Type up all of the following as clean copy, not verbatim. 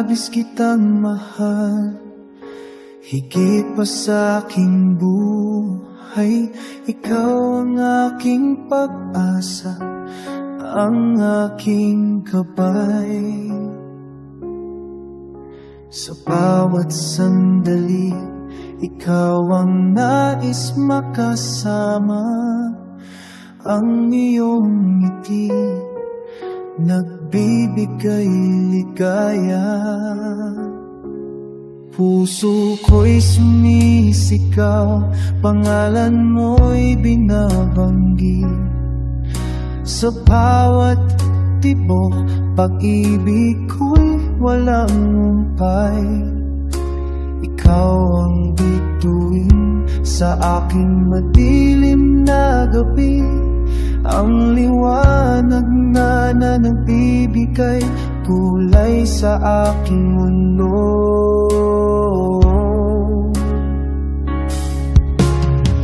Labis kitang mahal, higit pa sa aking buhay. Ikaw ang aking pag-asa, ang aking gabay. Sa bawat sandali, ikaw ang nais makasama. Ang iyong ngiti nagbibigay ligaya. Puso ko'y sumisigaw, pangalan mo'y binabanggit. Sa bawat tibok, pag-ibig ko'y walang umpay. Ikaw ang bituin sa aking madilim na gabi, ang liwanag na nagbibigay kulay sa aking mundo.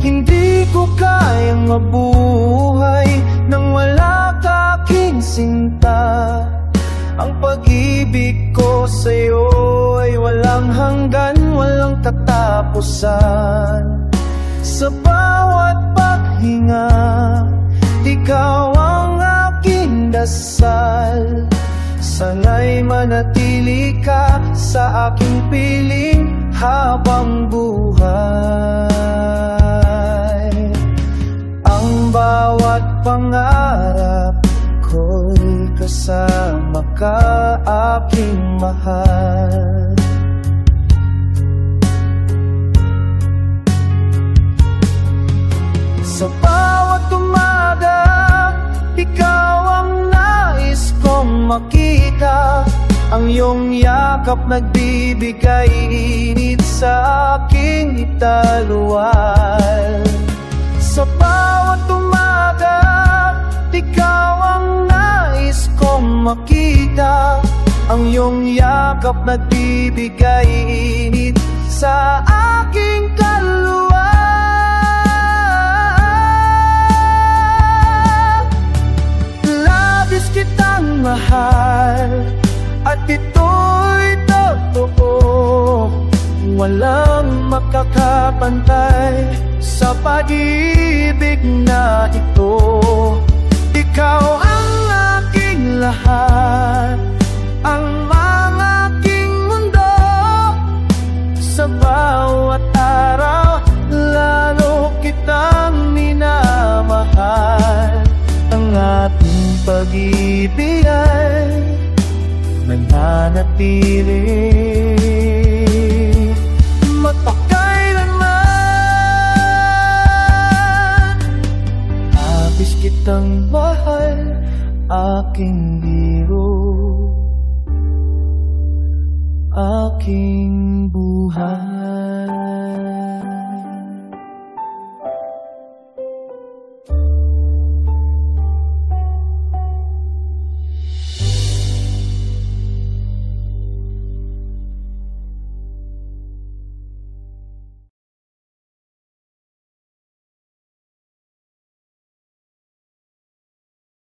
Hindi ko kayang mabuhay nang wala kang sinta. Ang pag-ibig ko sa'yo ay walang hanggan, walang katapusan. Sa bawat paghinga, ikaw ang aking dasal. Sana'y manatili ka sa aking piling habang buhay. Ang bawat pangarap ko'y kasama ka, aking mahal. Sa bawat umaga, ikaw ang nais kong makita. Ang iyong yakap nagbibigay init sa aking italuan. Sa bawat umaga, ikaw ang nais kong makita. Ang iyong yakap nagbibigay init sa aking kaluluwa. Labis kitang mahal, at ito'y totoo. Walang makakapantay sa pag-ibig na ito. Ikaw ang aking lahat, ang aking mundo. Sa bawat araw, lalo kitang minamahal. Ang ating pag-ibig ay mananatili magpakailanman. Labis kitang mahal, aking biro, aking buhay.